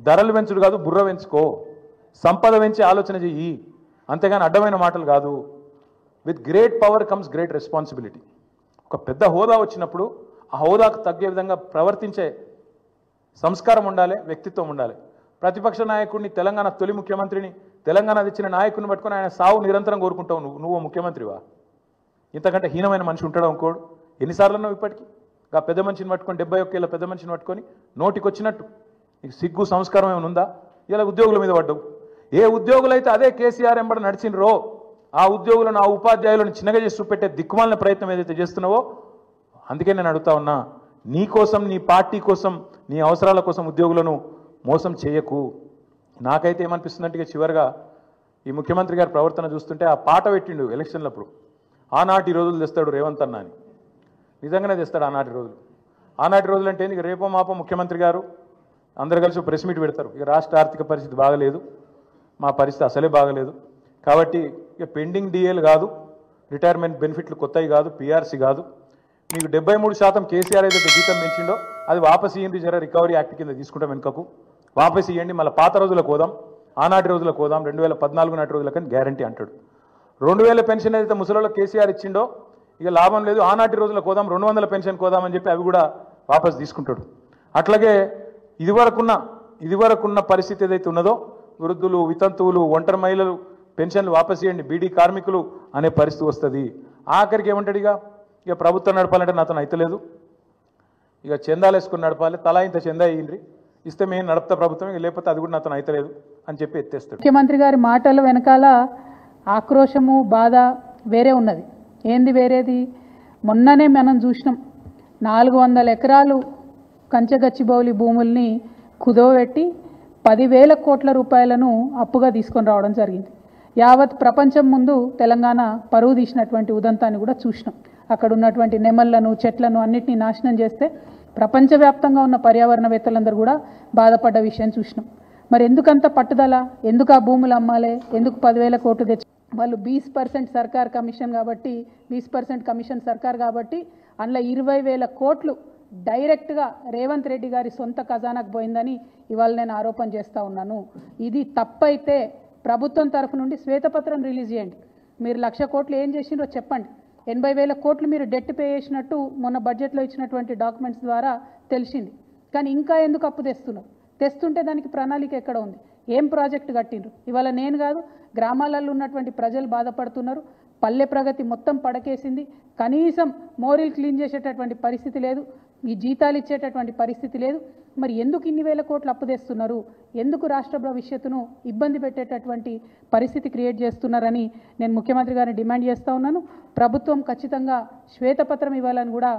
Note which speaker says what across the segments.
Speaker 1: ధరలు పెంచుడు కాదు, బుర్ర పెంచుకో, సంపద పెంచి ఆలోచన చెయ్యి, అంతేగాని అడ్డమైన మాటలు కాదు. With great power comes great responsibility. ఒక పెద్ద హోదా వచ్చినప్పుడు ఆ హోదాకు తగ్గే విధంగా ప్రవర్తించే సంస్కారం ఉండాలి, వ్యక్తిత్వం ఉండాలి. ప్రతిపక్ష నాయకుడిని, తెలంగాణ తొలి ముఖ్యమంత్రిని, తెలంగాణ తెచ్చిన నాయకుడిని పట్టుకొని ఆయన సావు నిరంతరం కోరుకుంటావు. నువ్వు ముఖ్యమంత్రివా? ఇంతకంటే హీనమైన మనిషి ఉంటాడు ఇంకోడు? ఎన్నిసార్లు అన్నావు ఇప్పటికీ? ఆ పెద్ద మనిషిని పట్టుకొని, 71 ఏళ్ళ పెద్ద మనిషిని పట్టుకొని నోటికి వచ్చినట్టు నీకు సిగ్గు సంస్కారం ఏమైనా ఉందా? ఇలా ఉద్యోగుల మీద పడ్డావు. ఏ ఉద్యోగులైతే అదే కేసీఆర్ ఎంబడ నడిచినరో ఆ ఉద్యోగులను, ఆ ఉపాధ్యాయులను చిన్నగా చేసి చూపెట్టే దిక్కుమాలిన ప్రయత్నం ఏదైతే చేస్తున్నావో, అందుకే నేను అడుగుతా ఉన్నా, నీ కోసం, నీ పార్టీ కోసం, నీ అవసరాల కోసం ఉద్యోగులను మోసం చేయకు. నాకైతే ఏమనిపిస్తుందంటే చివరిగా ఈ ముఖ్యమంత్రి గారి ప్రవర్తన చూస్తుంటే ఆ పాట పెట్టిండు ఎలక్షన్లప్పుడు, ఆనాటి రోజులు తెస్తాడు రేవంత్ అన్న అని. నిజంగానే తెస్తాడు ఆనాటి రోజులు. ఆనాటి రోజులు అంటే ఇక రేపో మాపో ముఖ్యమంత్రి గారు అందరు కలిసి ప్రెస్ మీట్ పెడతారు. ఇక రాష్ట్ర ఆర్థిక పరిస్థితి బాగలేదు, మా పరిస్థితి అసలే బాగలేదు, కాబట్టి ఇక పెండింగ్ డిఏలు కాదు, రిటైర్మెంట్ బెనిఫిట్లు కొత్తవి కాదు, పిఆర్సీ కాదు, మీకు 73% కేసీఆర్ ఏదైతే జీతం పెంచిండో అది వాపస్ ఇయ్యండి, జర రికవరీ యాక్ట్ కింద తీసుకుంటాం వెనుకకు, వాపస్ ఇవ్వండి, మళ్ళీ పాత రోజులకు పోదాం, ఆనాటి రోజులకు పోదాం, 2014 నాటి రోజులకని గ్యారంటీ అంటాడు. 2000 పెన్షన్ ఏదైతే ముసలిలో కేసీఆర్ ఇచ్చిండో ఇక లాభం లేదు, ఆనాటి రోజులకు పోదాం, 200 పెన్షన్ కోదామని చెప్పి అవి కూడా వాపస్ తీసుకుంటాడు. అట్లాగే ఇదివరకున్న పరిస్థితి ఏదైతే ఉన్నదో, వృద్ధులు, వితంతువులు, ఒంటరి మహిళలు పెన్షన్లు వాపస్ ఇవ్వండి, బీడీ కార్మికులు అనే పరిస్థితి వస్తుంది. ఆఖరికి ఏమంటాడు, ఇక ప్రభుత్వం నడపాలంటే నాతో అయితలేదు, ఇక చందాలు వేసుకుని నడపాలి, తలా ఇంత చందా ఇయ్యండి, ఇస్తే మేము నడుపుతా ప్రభుత్వం, ఇక లేకపోతే అది కూడా నాతో అయితలేదు అని చెప్పి ఎత్తేస్తాడు.
Speaker 2: ముఖ్యమంత్రి గారి మాటల వెనకాల ఆక్రోశము, బాధ వేరే ఉన్నది. ఏంది వేరేది? మొన్ననే మనం చూసినాం, 400 ఎకరాలు కంచగచ్చిబౌలి భూముల్ని కుదోబెట్టి 10,000 కోట్ల రూపాయలను అప్పుగా తీసుకొని రావడం జరిగింది. యావత్ ప్రపంచం ముందు తెలంగాణ పరువు తీసినటువంటి ఉదంతాన్ని కూడా చూసినాం. అక్కడ ఉన్నటువంటి నెమళ్లను, చెట్లను అన్నిటినీ నాశనం చేస్తే ప్రపంచవ్యాప్తంగా ఉన్న పర్యావరణవేత్తలందరూ కూడా బాధపడ్డ విషయం చూసినాం. మరి ఎందుకంత పట్టుదల? ఎందుకు ఆ భూములు అమ్మాలి? ఎందుకు 10,000 కోట్లు తెచ్చి వాళ్ళు 20% సర్కార్ కమిషన్ కాబట్టి, 20% కమిషన్ సర్కార్ కాబట్టి అందులో 20,000 కోట్లు డైరెక్ట్గా రేవంత్ రెడ్డి గారి సొంత ఖజానాకు పోయిందని ఇవాళ నేను ఆరోపణ చేస్తూ ఉన్నాను. ఇది తప్పైతే ప్రభుత్వం తరఫు నుండి శ్వేతపత్రం రిలీజ్ చేయండి. మీరు 1,00,000 కోట్లు ఏం చేసిండ్రో చెప్పండి. 80,000 కోట్లు మీరు డెట్ పే చేసినట్టు మొన్న బడ్జెట్లో ఇచ్చినటువంటి డాక్యుమెంట్స్ ద్వారా తెలిసింది. కానీ ఇంకా ఎందుకు అప్పు తెస్తున్నారు? తెస్తుంటే దానికి ప్రణాళిక ఎక్కడ ఉంది? ఏం ప్రాజెక్టు కట్టిండ్రు? ఇవాళ నేను కాదు, గ్రామాలలో ఉన్నటువంటి ప్రజలు బాధపడుతున్నారు. పల్లె ప్రగతి మొత్తం పడకేసింది. కనీసం మోరీలు క్లీన్ చేసేటటువంటి పరిస్థితి లేదు, ఈ జీతాలు ఇచ్చేటటువంటి పరిస్థితి లేదు. మరి ఎందుకు ఇన్ని వేల కోట్లు అప్పు తెస్తున్నారు? ఎందుకు రాష్ట్ర భవిష్యత్తును ఇబ్బంది పెట్టేటటువంటి పరిస్థితి క్రియేట్ చేస్తున్నారని నేను ముఖ్యమంత్రి గారిని డిమాండ్ చేస్తూ ఉన్నాను. ప్రభుత్వం ఖచ్చితంగా శ్వేతపత్రం ఇవ్వాలని కూడా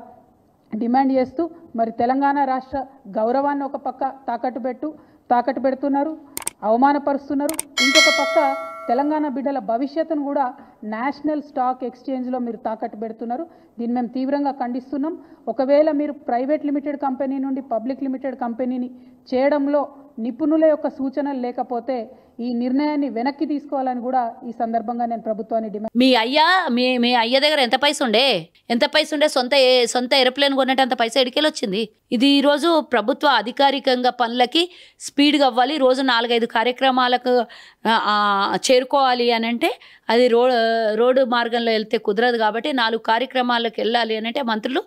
Speaker 2: డిమాండ్ చేస్తూ, మరి తెలంగాణ రాష్ట్ర గౌరవాన్ని ఒక పక్క తాకట్టు పెడుతున్నారు, అవమానపరుస్తున్నారు. ఇంకొక పక్క తెలంగాణ బిడ్డల భవిష్యత్తును కూడా నేషనల్ స్టాక్ ఎక్స్చేంజ్లో మీరు తాకట్టు పెడుతున్నారు. దీన్ని మేము తీవ్రంగా ఖండిస్తున్నాం. ఒకవేళ మీరు ప్రైవేట్ లిమిటెడ్ కంపెనీ నుండి పబ్లిక్ లిమిటెడ్ కంపెనీని చేయడంలో నిపుణుల యొక్క సూచనలు లేకపోతే ఈ నిర్ణయాన్ని వెనక్కి తీసుకోవాలని కూడా ఈ సందర్భంగా నేను ప్రభుత్వాన్ని డిమాండ్.
Speaker 3: మీ అయ్య దగ్గర ఎంత పైస ఉండే సొంత ఏరోప్లేన్ కొనేట అంత పైసా ఎడికెళ్ళి వచ్చింది? ఇది ఈరోజు ప్రభుత్వ అధికారికంగా పనులకి స్పీడ్గా అవ్వాలి, రోజు 4-5 కార్యక్రమాలకు చేరుకోవాలి అని అంటే అది రోడ్డు మార్గంలో వెళ్తే కుదరదు. కాబట్టి 4 కార్యక్రమాలకు వెళ్ళాలి అని అంటే మంత్రులు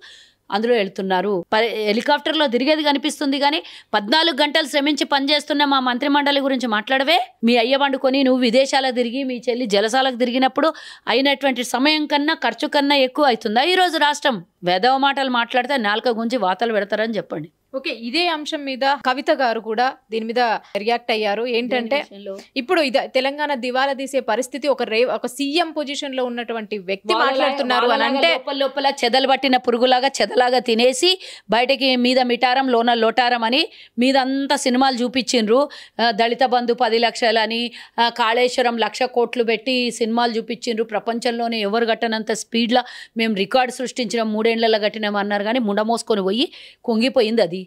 Speaker 3: అందులో వెళ్తున్నారు. హెలికాప్టర్లో తిరిగేది కనిపిస్తుంది కానీ 14 గంటలు శ్రమించి పనిచేస్తున్న మా మంత్రి మండలి గురించి మాట్లాడవే? మీ అయ్య వండుకొని నువ్వు విదేశాలకు తిరిగి, మీ చెల్లి జలసాలకు తిరిగినప్పుడు అయినటువంటి సమయం కన్నా ఖర్చు కన్నా ఎక్కువ అవుతుందా ఈరోజు రాష్ట్రం? వేదవ మాటలు మాట్లాడితే 4 గుంజి వాతలు పెడతారని చెప్పండి.
Speaker 4: ఓకే, ఇదే అంశం మీద కవిత గారు కూడా దీని మీద రియాక్ట్ అయ్యారు. ఏంటంటే ఇప్పుడు తెలంగాణ దివాలా తీసే పరిస్థితి ఒక సీఎం పొజిషన్ లో ఉన్నటువంటి వ్యక్తి మాట్లాడుతున్నారు అని అంటే
Speaker 3: లోపల చెదలు పట్టిన పురుగులాగా చెదలాగా తినేసి బయటకి మీద మిటారం లోన లోటారం అని మీదంతా సినిమాలు చూపించిండ్రు. దళిత బంధు 10 లక్షలు అని, కాళేశ్వరం 1,00,000 కోట్లు పెట్టి సినిమాలు చూపించిండ్రు. ప్రపంచంలోనే ఎవరు కట్టనంత స్పీడ్లో మేము రికార్డు సృష్టించిన 3 ఏళ్లలో కట్టినామన్నారు. కానీ ముండమోసుకొని పోయి కుంగిపోయింది అది.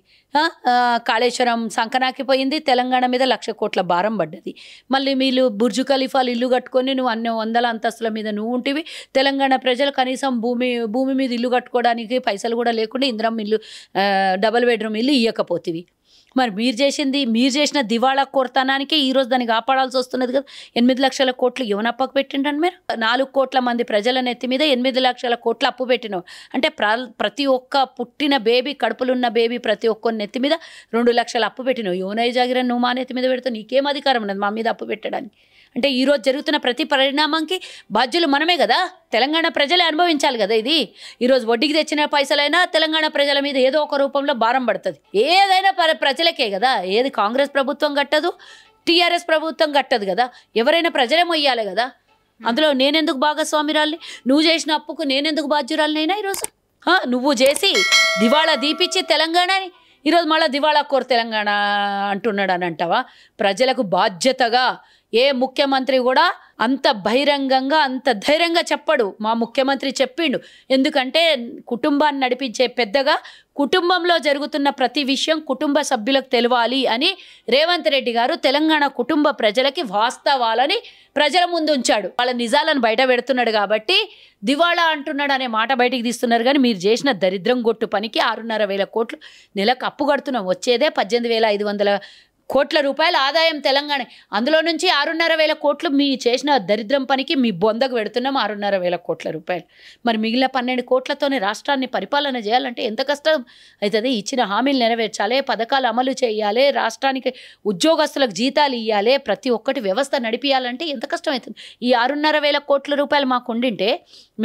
Speaker 3: కాళేశ్వరం సంకనాకిపోయింది. తెలంగాణ మీద 1,00,000 కోట్ల భారం పడ్డది. మళ్ళీ మీరు బుర్జు ఖలీఫాలు ఇల్లు కట్టుకొని నువ్వు అన్ని 100 అంతస్తుల మీద నువ్వు ఉంటివి. తెలంగాణ ప్రజలు కనీసం భూమి మీద ఇల్లు కట్టుకోవడానికి పైసలు కూడా లేకుండా ఇందిరమ్మ ఇల్లు, డబుల్ బెడ్రూమ్ ఇల్లు ఇవ్వకపోతివి. మరి మీరు చేసిన దివాళా కోరతనానికి ఈరోజు దాన్ని కాపాడాల్సి వస్తున్నది కదా. 8 లక్షల కోట్లు ఎవరు అప్పకు పెట్టిండ్రని మీరు? 4 కోట్ల మంది ప్రజల నెత్తి మీద 8 లక్షల కోట్లు అప్పు పెట్టినావు అంటే ప్రతి ఒక్క పుట్టిన బేబీ, కడుపులున్న బేబీ ప్రతి ఒక్కరి నెత్తి మీద 2 లక్షలు అప్పు పెట్టినావు. యోనై జాగిరని నువ్వు మా నెత్తి మీద పెడతావు, నీకేం అధికారం ఉన్నది మా మీద అప్పు పెట్టడానికి? అంటే ఈరోజు జరుగుతున్న ప్రతి పరిణామంకి బాధ్యులు మనమే కదా, తెలంగాణ ప్రజలే అనుభవించాలి కదా. ఇది ఈరోజు వడ్డీకి తెచ్చిన పైసలైనా తెలంగాణ ప్రజల మీద ఏదో ఒక రూపంలో భారం పడుతుంది. ఏదైనా ప్రజలకే కదా, ఏది కాంగ్రెస్ ప్రభుత్వం కట్టదు, టీఆర్ఎస్ ప్రభుత్వం కట్టదు కదా, ఎవరైనా ప్రజలే మొయ్యాలి కదా. అందులో నేనెందుకు భాగస్వామిరాల్ని? నువ్వు చేసిన అప్పుకు నేనెందుకు బాధ్యురాలనైనా ఈరోజు? నువ్వు చేసి దివాళా దీపిచ్చి తెలంగాణని ఈరోజు మళ్ళీ దివాళా కోరు తెలంగాణ అంటున్నాడు అని అంటావా? ప్రజలకు బాధ్యతగా ఏ ముఖ్యమంత్రి కూడా అంత బహిరంగంగా అంత ధైర్యంగా చెప్పడు. మా ముఖ్యమంత్రి చెప్పిండు. ఎందుకంటే కుటుంబాన్ని నడిపించే పెద్దగా కుటుంబంలో జరుగుతున్న ప్రతి విషయం కుటుంబ సభ్యులకు తెలవాలి అని రేవంత్ రెడ్డి గారు తెలంగాణ కుటుంబ ప్రజలకి వాస్తవాలని ప్రజల ముందు ఉంచాడు. వాళ్ళ నిజాలను బయట పెడుతున్నాడు కాబట్టి దివాళా అంటున్నాడు అనే మాట బయటికి తీస్తున్నారు. కానీ మీరు చేసిన దరిద్రం గొట్టు పనికి 6,500 కోట్లు నెలకు అప్పు కడుతున్నాం. వచ్చేదే 18,500 కోట్ల రూపాయల ఆదాయం తెలంగాణ. అందులో నుంచి 6,500 కోట్లు మీ చేసిన దరిద్రం పనికి మీ బొందకు పెడుతున్నాం 6,500 కోట్ల రూపాయలు. మరి మిగిలిన 12 కోట్లతోనే రాష్ట్రాన్ని పరిపాలన చేయాలంటే ఎంత కష్టం అవుతుంది? ఇచ్చిన హామీలు నెరవేర్చాలి, పథకాలు అమలు చేయాలి, రాష్ట్రానికి ఉద్యోగస్తులకు జీతాలు ఇవ్వాలి, ప్రతి ఒక్కటి వ్యవస్థ నడిపించాలంటే ఎంత కష్టం అవుతుంది? ఈ 6,500 కోట్ల రూపాయలు మాకు ఉండింటే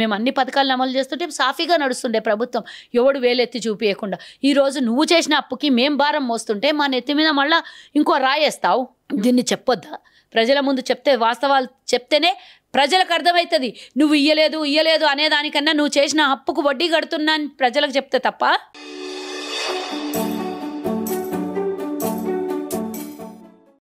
Speaker 3: మేము అన్ని పథకాలను అమలు చేస్తుంటే సాఫీగా నడుస్తుండే ప్రభుత్వం, ఎవడు వేలెత్తి చూపించకుండా. ఈరోజు నువ్వు చేసిన అప్పుకి మేం భారం మోస్తుంటే మా నెత్తి మీద మళ్ళీ ఇంకో రాయేస్తావు. దీన్ని చెప్పొద్దా? ప్రజల ముందు చెప్తే, వాస్తవాలు చెప్తేనే ప్రజలకు అర్థమవుతుంది. నువ్వు ఇయ్యలేదు అనేదానికన్నా నువ్వు చేసిన అప్పుకు వడ్డీ కడుతున్నా అని ప్రజలకు చెప్తే తప్ప